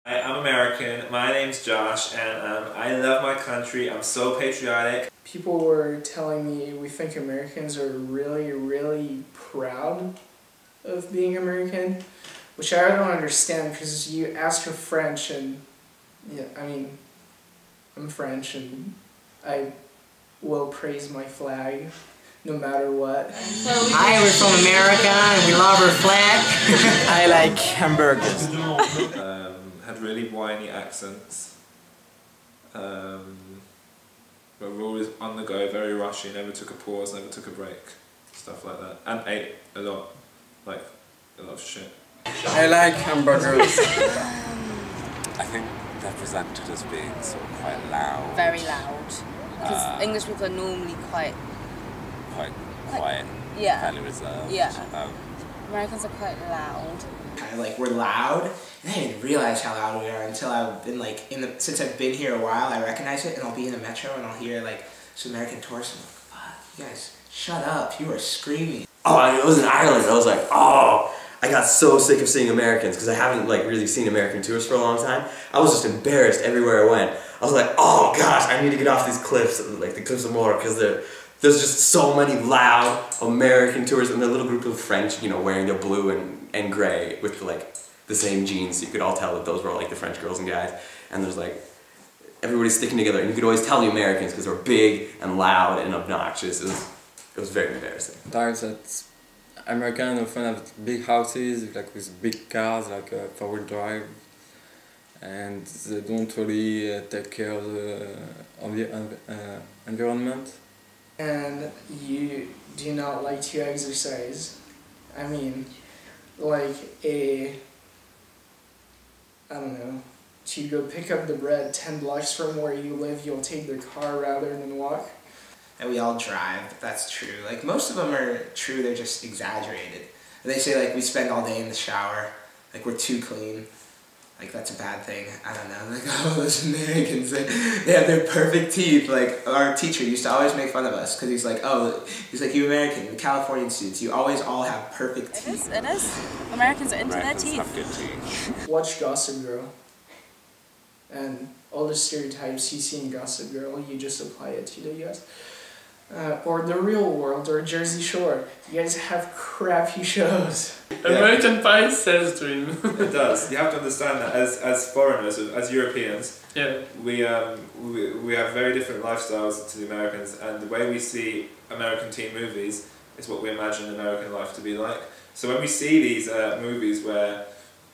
Hi, I'm American, my name's Josh, and I love my country. I'm so patriotic. People were telling me we think Americans are really, really proud of being American, which I don't understand because you ask a French and, yeah, I mean, I'm French and I will praise my flag no matter what. Hi, we're from America and we love our flag. I like hamburgers. Had really whiny accents. But we're always on the go, very rushy, never took a pause, never took a break. Stuff like that. And ate a lot. Like, a lot of shit. I like hamburgers. I think they're presented as being sort of quite loud. Very loud. Because English people are normally quite quiet. Yeah. Fairly reserved. Yeah. Americans are quite loud. Kind of like we're loud, and I didn't realize how loud we are until I've been like since I've been here a while. I recognize it, and I'll be in the metro and I'll hear like some American tourists. I'm like, fuck, you guys, shut up! You are screaming. Oh, I was in Ireland. I was like, oh, I got so sick of seeing Americans because I haven't like really seen American tourists for a long time. I was just embarrassed everywhere I went. I was like, oh gosh, I need to get off these cliffs, like the Cliffs of Moher, because there's just so many loud American tourists and a little group of French, you know, wearing their blue and gray with like the same jeans. So you could all tell that those were all like the French girls and guys. And there's like, everybody's sticking together. And you could always tell the Americans because they were big and loud and obnoxious. It was very embarrassing. Times that Americans often have big houses, like with big cars, like four-wheel drive. And they don't really take care of the environment. And you do not like to exercise. I mean, like I don't know, to go pick up the bread 10 blocks from where you live, you'll take the car rather than walk. And we all drive, that's true. Like most of them are true, they're just exaggerated. They say like we spend all day in the shower, like we're too clean. Like that's a bad thing. I don't know. Like, oh, those Americans, they have their perfect teeth. Like our teacher used to always make fun of us because he's like, you American, you Californian students, you always all have perfect teeth. It is. Americans are into their teeth. Have good teeth. Watch Gossip Girl. And all the stereotypes you see in Gossip Girl, you just apply it to the US. Or The Real World, or Jersey Shore. You guys have crappy shows. American Pie sells dream. It does. You have to understand that as foreigners, as Europeans, yeah, we have very different lifestyles to the Americans, and the way we see American teen movies is what we imagine American life to be like. So when we see these movies where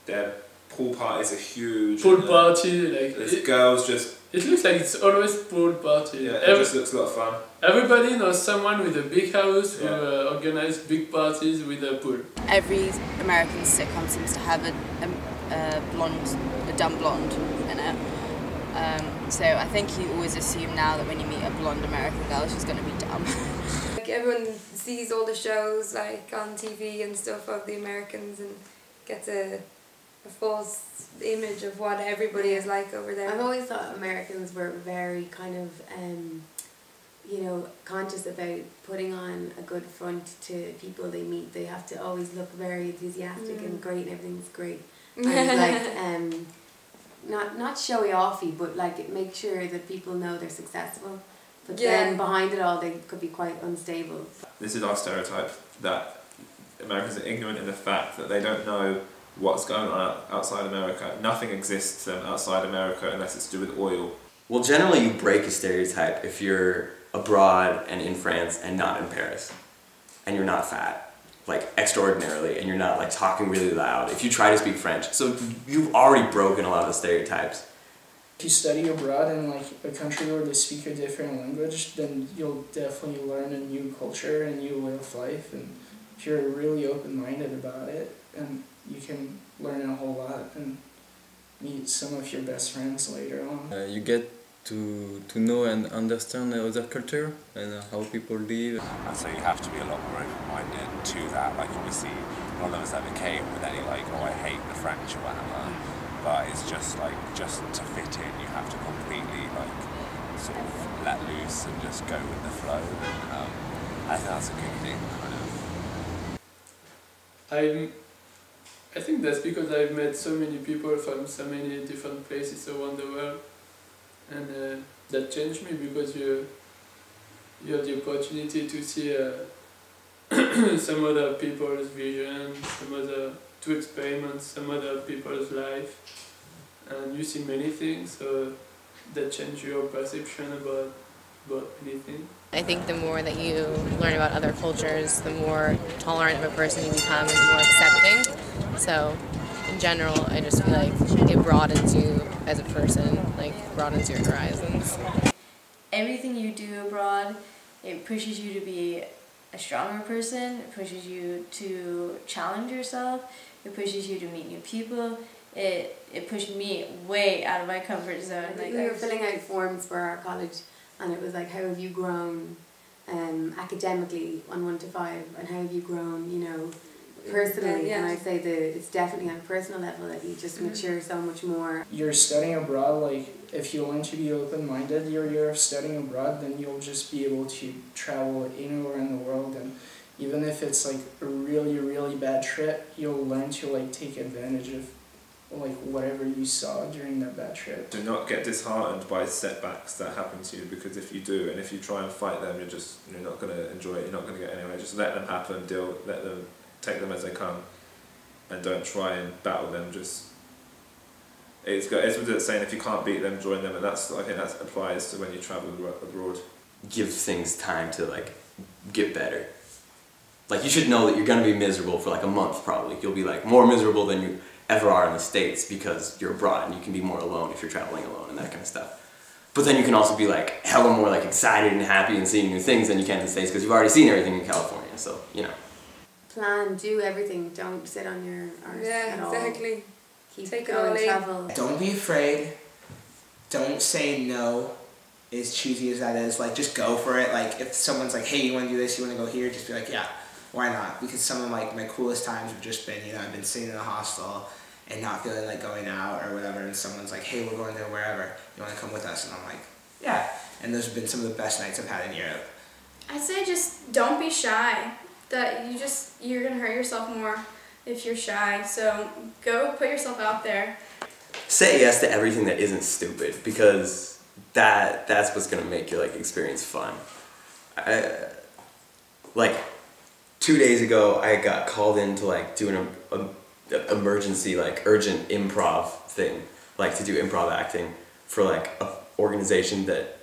their pool parties are huge, pool party, like there's girls just. It looks like it's always pool party. Yeah, it just looks a lot of fun. Everybody knows someone with a big house who organizes big parties with a pool. Every American sitcom seems to have a dumb blonde in it. So I think you always assume now that when you meet a blonde American girl, she's going to be dumb. Like everyone sees all the shows like on TV and stuff of the Americans and gets a false image of what everybody is like over there. I've always thought Americans were very kind of, you know, conscious about putting on a good front to people they meet. They have to always look very enthusiastic and great and everything's great. And like, not showy offy, but like make sure that people know they're successful. But then behind it all, they could be quite unstable. This is our stereotype, that Americans are ignorant in the fact that they don't know what's going on outside America. Nothing exists outside America unless it's to do with oil. Well, generally you break a stereotype if you're abroad and in France and not in Paris. And you're not fat, like extraordinarily, and you're not like talking really loud. If you try to speak French. So you've already broken a lot of the stereotypes. If you study abroad in like a country where they speak a different language, then you'll definitely learn a new culture, a new way of life, and if you're really open-minded about it, and you can learn a whole lot and meet some of your best friends later on. You get to know and understand other culture and how people live. And so you have to be a lot more open-minded to that. Like obviously, none of us ever came with any like, oh, I hate the French or whatever. But it's just like, just to fit in, you have to completely like sort of let loose and just go with the flow. And I think that's a good thing, kind of. I think that's because I've met so many people from so many different places around the world, and that changed me because you have the opportunity to see some other people's vision, to experiment some other people's life, and you see many things, so that change your perception about anything. I think the more that you learn about other cultures, the more tolerant of a person you become and more accepting. So in general, I just feel like it broadens you as a person, like broadens your horizons. Everything you do abroad, it pushes you to be a stronger person, it pushes you to challenge yourself, it pushes you to meet new people. It pushed me way out of my comfort zone. Like we were filling out forms for our college, and it was like, how have you grown academically on 1 to 5, and how have you grown, you know, personally? And I say that it's definitely on a personal level that you just mature so much more. You're studying abroad, like if you learn to be open-minded your year of studying abroad, then you'll just be able to travel anywhere in the world, and even if it's like a really, really bad trip, you'll learn to like take advantage of like whatever you saw during that bad trip. Do not get disheartened by setbacks that happen to you, because if you do, and if you try and fight them, you're not going to enjoy it, you're not going to get anywhere. Just let them happen, let them take them as they come, and don't try and battle them. Just it's what saying, if you can't beat them, join them, and I think that applies to when you travel abroad. Give things time to like get better. Like you should know that you're going to be miserable for like a month probably. You'll be like more miserable than you ever are in the States because you're abroad and you can be more alone if you're traveling alone and that kind of stuff. But then you can also be like hella more like excited and happy and seeing new things than you can in the States because you've already seen everything in California, so you know. Plan, do everything, don't sit on your arse at all. Exactly. Keep Take going, it all travel. Don't be afraid. Don't say no, as cheesy as that is. Like, just go for it. Like, if someone's like, hey, you want to do this, you want to go here, just be like, yeah. Why not? Because some of like my coolest times have just been, you know, I've been sitting in a hostel and not feeling like going out or whatever, and someone's like, hey, we're going there wherever, you want to come with us? And I'm like, yeah. And those have been some of the best nights I've had in Europe. I'd say just don't be shy. That you're gonna hurt yourself more if you're shy. So go put yourself out there. Say yes to everything that isn't stupid, because that's what's gonna make your like experience fun. Like 2 days ago, I got called in to like do an emergency, like urgent improv thing, like to do improv acting for like a organization that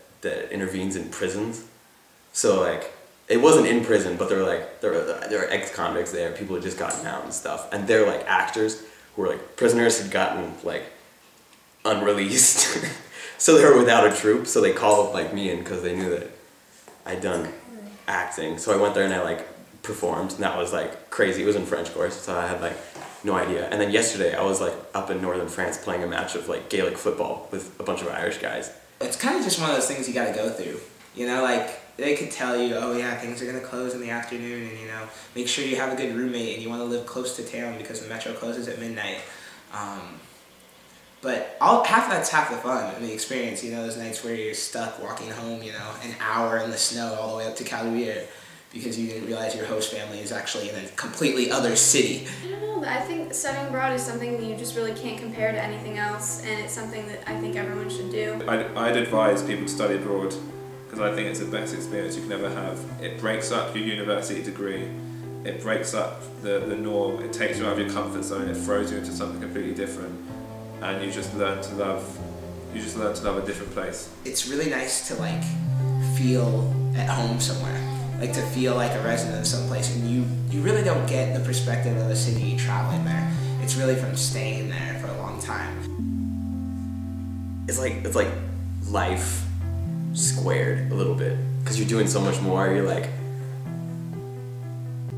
intervenes in prisons. So like it wasn't in prison, but there were ex-convicts there, people had just gotten out and stuff, and they're like actors who were like prisoners had gotten like unreleased, so they were without a troupe. So they called like me in because they knew that I'd done acting. So I went there and I like performed, and that was like crazy. It was in French course, so I had like no idea. And then yesterday I was like up in northern France playing a match of like Gaelic football with a bunch of Irish guys. It's kind of just one of those things you gotta go through. You know, like they could tell you, oh yeah, things are gonna close in the afternoon, and you know, make sure you have a good roommate and you want to live close to town because the metro closes at midnight. But half that's half the fun and the experience. You know, those nights where you're stuck walking home, you know, an hour in the snow all the way up to Caluire because you didn't realize your host family is actually in a completely other city. I don't know, I think studying abroad is something that you just really can't compare to anything else, and it's something that I think everyone should do. I'd advise people to study abroad because I think it's the best experience you can ever have. It breaks up your university degree, it breaks up the norm, it takes you out of your comfort zone, it throws you into something completely different, and you just learn to love a different place. It's really nice to like feel at home somewhere. Like to feel like a resident of someplace, and you really don't get the perspective of a city traveling there. It's really from staying there for a long time. It's like life squared a little bit, because you're doing so much more. You're like,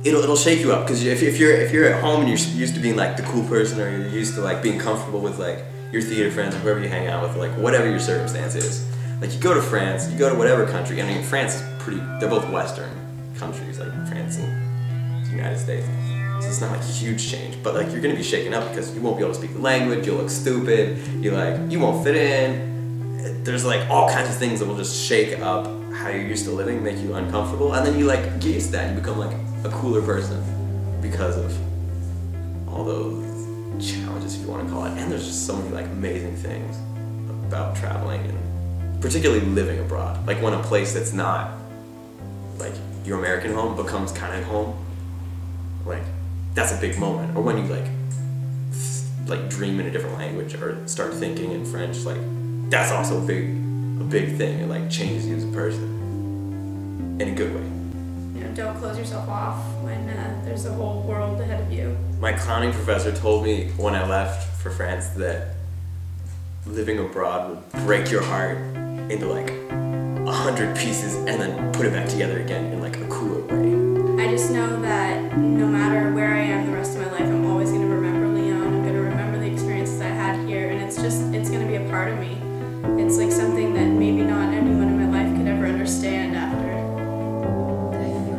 it'll shake you up, because if you're at home and you're used to being like the cool person, or you're used to like being comfortable with like your theater friends or whoever you hang out with, like whatever your circumstance is. Like you go to France, you go to whatever country. I mean, France is they're both Western countries, like France and the United States. So it's not like a huge change, but like you're gonna be shaken up because you won't be able to speak the language, you'll look stupid, you won't fit in. There's like all kinds of things that will just shake up how you're used to living, make you uncomfortable, and then you like get used to that and you become like a cooler person because of all those challenges, if you want to call it, and there's just so many like amazing things about traveling and particularly living abroad. Like when a place that's not like your American home becomes kind of home, like that's a big moment. Or when you like dream in a different language or start thinking in French, like that's also a big thing. It like changes you as a person in a good way. You know, don't close yourself off when there's a whole world ahead of you. My clowning professor told me when I left for France that living abroad would break your heart into like 100 pieces and then put it back together again in like a cooler way. I just know that no matter where I am the rest of my life, I'm always going to remember Lyon. I'm going to remember the experiences I had here, and it's going to be a part of me. It's like something that maybe not anyone in my life could ever understand after.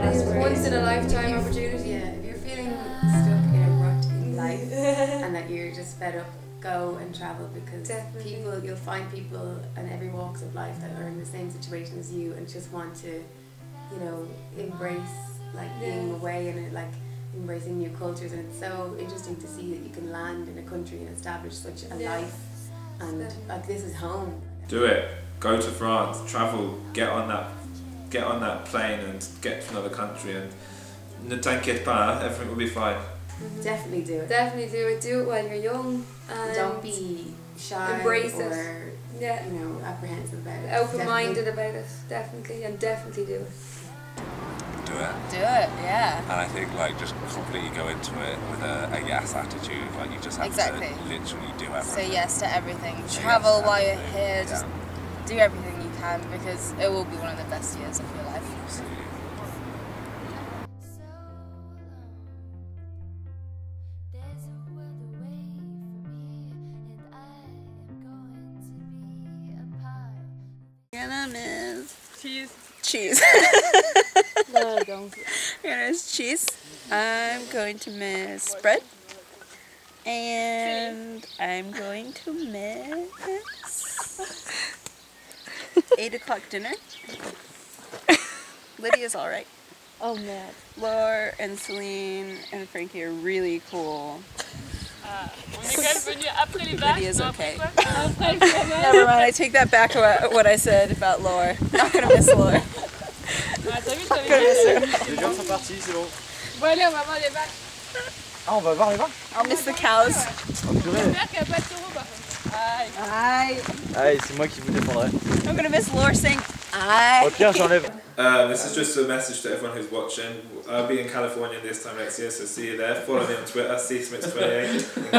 It's a once in a lifetime opportunity. Yeah, if you're feeling stuck in a rut in life and that you're just fed up, go and travel, because you'll find people in every walks of life that are in the same situation as you and just want to, you know, embrace like being away and like embracing new cultures. And it's so interesting to see that you can land in a country and establish such a life, and like this is home. Do it. Go to France. Travel. Get on that plane and get to another country. And ne t'inquiète pas, everything will be fine. Definitely do it. Definitely do it. Do it while you're young. And don't be shy embrace or it. You know, apprehensive about it. Open-minded about it, definitely, and definitely do it. Do it. Do it, yeah. And I think like just completely go into it with a yes attitude. Like you just have to literally do everything. Say yes to everything. Travel while you're here. Just do everything you can, because it will be one of the best years of your life. Gonna miss cheese. No, don't. Gonna miss cheese. I'm going to miss bread. And I'm going to miss 8 o'clock dinner. Lydia's alright. Oh man. Laura and Celine and Frankie are really cool. Lydia's okay. Never mind, I take that back what I said about Laura. Not gonna miss Laura. Not gonna miss her. Les gens sont partis, c'est bon. Bon allez, on va voir les vaches. Ah, on va voir les vaches? I'll miss the cows. J'espère qu'il n'y a pas de taureau par contre. Aïe. Allez, c'est moi qui vous défendrai. I'm gonna miss Laura saying aïe. Au pire, j'enlève. This is just a message to everyone who's watching. I'll be in California this time next year, so see you there. Follow me on Twitter, csmith28.